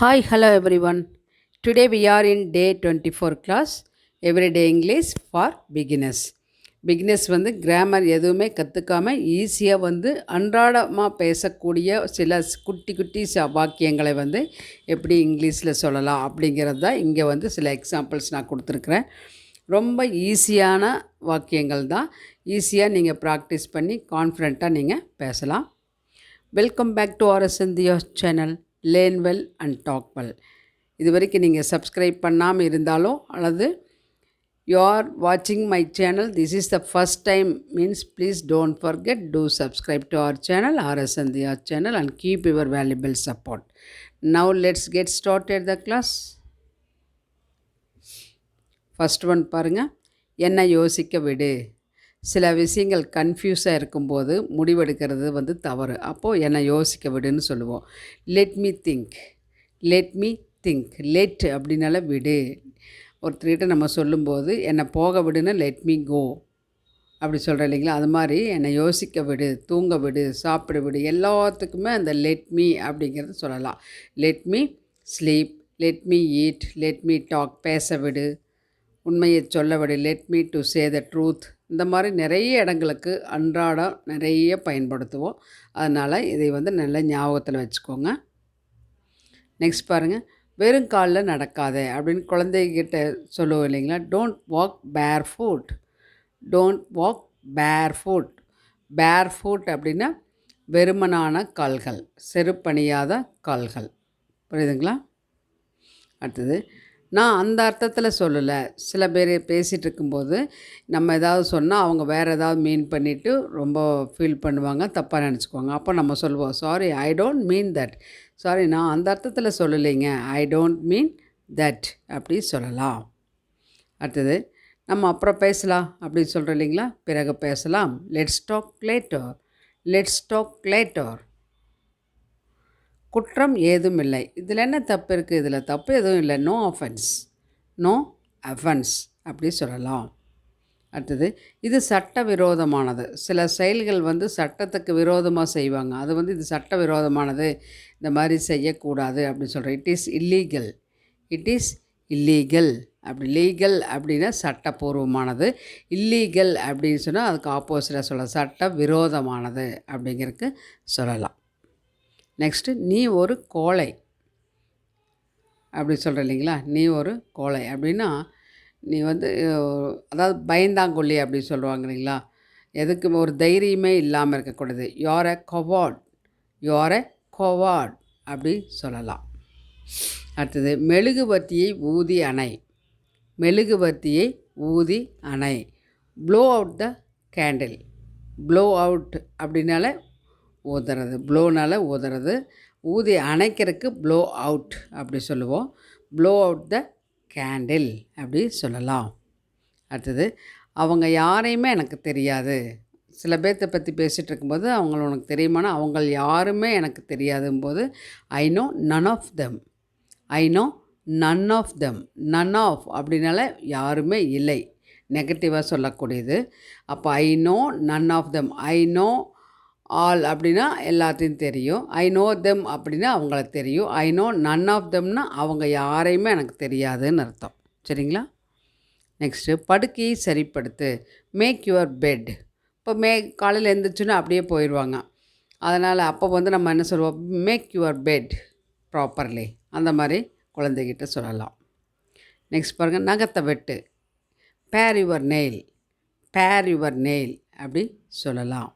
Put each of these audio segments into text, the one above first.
Hi, hello everyone. Today we are in day 24 class, Everyday English for Beginners. Beginners வந்து grammar எதுவுமே கற்றுக்காமல் ஈஸியாக வந்து அன்றாடமாக பேசக்கூடிய சில குட்டி குட்டி வாக்கியங்களை வந்து எப்படி இங்கிலீஷில் சொல்லலாம் அப்படிங்கிறது தான் இங்கே வந்து சில எக்ஸாம்பிள்ஸ் நான் கொடுத்துருக்குறேன். ரொம்ப ஈஸியான வாக்கியங்கள் தான். ஈஸியாக நீங்கள் ப்ராக்டிஸ் பண்ணி கான்ஃபிடெண்ட்டாக நீங்கள் பேசலாம். Welcome back to RSN DHIYA'S channel, learn well and talk well. இது வரைக்கும் நீங்கள் சப்ஸ்கிரைப் பண்ணாமல் இருந்தாலோ அல்லது யூ ஆர் வாட்சிங் my channel, this is the first time means please don't forget to subscribe to our channel RSN DHIYA'S channel and keep your valuable support. Now let's get started the class. First one பாருங்கள், என்ன யோசிக்க விடு. சில விஷயங்கள் கன்ஃபியூஸாக இருக்கும்போது முடிவெடுக்கிறது வந்து தவறு. அப்போது என்னை யோசிக்க விடுன்னு சொல்லுவோம். Let me think. லெட் அப்படின்னால விடு. ஒருத்தர்கிட்ட நம்ம சொல்லும்போது என்னை போக விடுன்னு லெட் மீ கோ அப்படி சொல்கிறேன் இல்லைங்களா? அது மாதிரி என்னை யோசிக்க விடு, தூங்க விடு, சாப்பிட விடு, எல்லாத்துக்குமே அந்த லெட் மீ அப்படிங்கிறது சொல்லலாம். Let me sleep, let me eat, let me talk, பேச விடு, உண்மையை சொல்ல விடு, let me to say the truth. இந்த மாதிரி நிறைய இடங்களுக்கு அன்றாடம் நிறைய பயன்படுத்துவோம். அதனால் இதை வந்து நல்ல ஞாபகத்தில் வச்சுக்கோங்க. நெக்ஸ்ட் பாருங்கள், வெறும் காலில் நடக்காதே அப்படின்னு குழந்தைகிட்ட சொல்லுவோம் இல்லைங்களா? டோன்ட் வாக் பேர் ஃபுட். பேர் ஃபுட் அப்படின்னா வெறுமனான கால்கள், செருப்பணியாத கால்கள். புரியுதுங்களா? அடுத்தது, நான் அந்த அர்த்தத்தில் சொல்லலை. சில பேர் பேசிகிட்டு இருக்கும்போது நம்ம ஏதாவது சொன்னால் அவங்க வேறு ஏதாவது மீன் பண்ணிவிட்டு ரொம்ப ஃபீல் பண்ணுவாங்க, தப்பாக நினச்சிக்குவாங்க. அப்போ நம்ம சொல்லுவோம், sorry I don't mean that. Sorry, நான் அந்த அர்த்தத்தில் சொல்லலைங்க, ஐ டோன்ட் மீன் தட் அப்படி சொல்லலாம். அடுத்தது, நம்ம அப்புறம் பேசலாம் அப்படின்னு சொல்கிறோம் இல்லைங்களா? பிறகு பேசலாம். Let's talk later. குற்றம் ஏதும் இல்லை. இதில் என்ன தப்பு இருக்குது? இதில் தப்பு எதுவும் இல்லை. நோ அஃபென்ஸ் அப்படி சொல்லலாம். அடுத்தது, இது சட்ட விரோதமானது. சில செயல்கள் வந்து சட்டத்துக்கு விரோதமாக செய்வாங்க. அது வந்து இது சட்ட விரோதமானது, இந்த மாதிரி செய்யக்கூடாது அப்படின்னு சொல்கிறேன். It is illegal. அப்படி லீகல் அப்படின்னா சட்டப்பூர்வமானது, இல்லீகல் அப்படின்னு சொன்னால் அதுக்கு ஆப்போசிட்டாக சொல்லலாம், சட்ட விரோதமானது அப்படிங்கிறதுக்கு சொல்லலாம். நெக்ஸ்ட்டு, நீ ஒரு கோழை அப்படி சொல்கிற இல்லைங்களா? நீ ஒரு கோழை அப்படின்னா நீ வந்து அதாவது பயந்தாங்கொல்லி அப்படி சொல்லுவாங்க இல்லைங்களா? எதுக்கு ஒரு தைரியமே இல்லாமல் இருக்கக்கூடாது. யூ ஆர் எ கோவார்ட் அப்படி சொல்லலாம். அடுத்தது, மெழுகுவர்த்தியை ஊதி அணை. Flow out the candle. Flow out அப்படின்னால ஊதுறது, ப்ளோனால் ஊதுறது, ஊதி அணைக்கிறதுக்கு ப்ளோ அவுட் அப்படி சொல்லுவோம். ப்ளோ அவுட் த கேண்டில் அப்படி சொல்லலாம். அடுத்தது, அவங்க யாரையுமே எனக்கு தெரியாது. சில பேர்த்தை பற்றி பேசிகிட்டு இருக்கும்போது அவங்கள உனக்கு தெரியுமானா அவங்க யாருமே எனக்கு தெரியாதும்போது I know none of them. None of அப்படின்னால யாருமே இல்லை, நெகட்டிவாக சொல்லக்கூடியது. அப்போ I know none of them. I know all அப்படின்னா எல்லாத்தையும் தெரியும். ஐ நோ தெம் அப்படின்னா அவங்கள தெரியும். ஐ நோ நன் ஆஃப் தெம்னா அவங்க யாரையுமே எனக்கு தெரியாதுன்னு அர்த்தம். சரிங்களா? நெக்ஸ்ட்டு, படுக்கையை சரிப்படுத்து. Make your bed. இப்போ காலையில் எழுந்திரிச்சோன்னா அப்படியே போயிடுவாங்க. அதனால் அப்போ வந்து நம்ம என்ன சொல்லுவோம்? Make your bed properly. அந்த மாதிரி குழந்தைகிட்ட சொல்லலாம். நெக்ஸ்ட் பாருங்கள், நகத்தை வெட்டு. பேர் யுவர் நெயில் அப்படி சொல்லலாம்.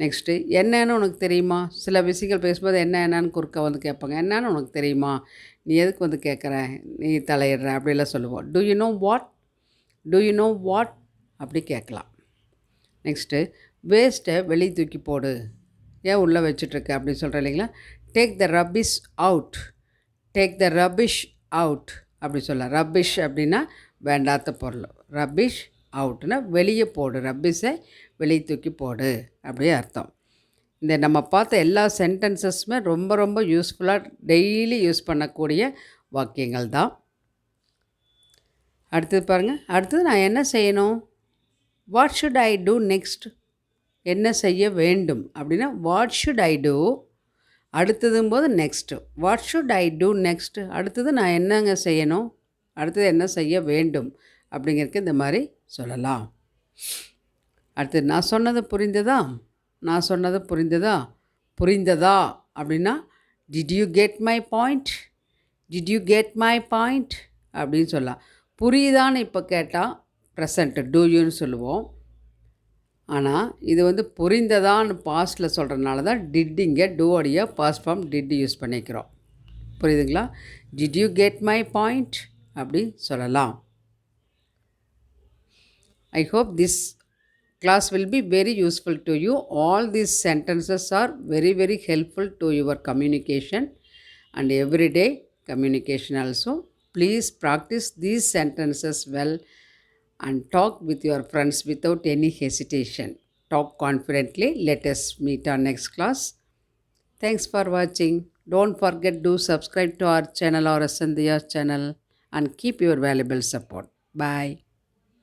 நெக்ஸ்ட்டு, என்னன்னு உனக்கு தெரியுமா? சில விஷயங்கள் பேசும்போது என்னன்னு குறுக்க வந்து கேட்பாங்க. என்னன்னு உனக்கு தெரியுமா? நீ எதுக்கு வந்து கேட்குற? நீ தலையிடுற அப்படிலாம் சொல்லுவோம். டு யூ நோ வாட் அப்படி கேட்கலாம். நெக்ஸ்ட்டு, வேஸ்ட்டை வெளியே தூக்கி போடு. ஏன் உள்ளே வச்சுட்ருக்க அப்படின்னு சொல்கிறேன் இல்லைங்களா? டேக் த ரப்பிஷ் அவுட் அப்படி சொல்லலாம். ரப்பிஷ் அப்படின்னா வேண்டாத பொருள். ரப்பிஷ் அவுட்னா வெளியே போடு, ரப்பிஷை வெளியே தூக்கி போடு அப்படியே அர்த்தம். இந்த நம்ம பார்த்த எல்லா சென்டென்சஸுமே ரொம்ப ரொம்ப யூஸ்ஃபுல்லாக டெய்லி யூஸ் பண்ணக்கூடிய வாக்கியங்கள் தான். அடுத்தது பாருங்கள், அடுத்தது நான் என்ன செய்யணும்? What should I do next? என்ன செய்ய வேண்டும் அப்படின்னா வாட் ஷுட் ஐ டூ அடுத்ததும்போது next. What should I do next? அடுத்தது நான் என்னங்க செய்யணும்? அடுத்தது என்ன செய்ய வேண்டும்? அப்படிங்கிறதுக்கு இந்த மாதிரி சொல்லலாம். அடுத்தது நான் சொன்னது புரிந்ததா? நான் சொன்னது புரிந்ததா? புரிந்ததா அப்படின்னா did you get my point? Did you get my point அப்படின்னு சொல்லலாம். புரியுதான்னு இப்போ கேட்டால் ப்ரெசண்ட்டு டூ யூன்னு சொல்லுவோம். ஆனால் இது வந்து புரிந்ததான்னு பாஸ்ட்டில் சொல்கிறதுனால தான் டிட் இங்கே டூவோடைய பாஸ்ட் ஃபார்ம் டிட் யூஸ் பண்ணிக்கிறோம். புரியுதுங்களா? Did you get my point அப்படி சொல்லலாம். I hope this class will be very useful to you. All these sentences are very, very helpful to your communication and everyday communication also. Please practice these sentences well and talk with your friends without any hesitation. Talk confidently. Let us meet our next class. Thanks for watching. Don't forget to subscribe to our channel, RSN DHIYA'S channel, and keep your valuable support. Bye.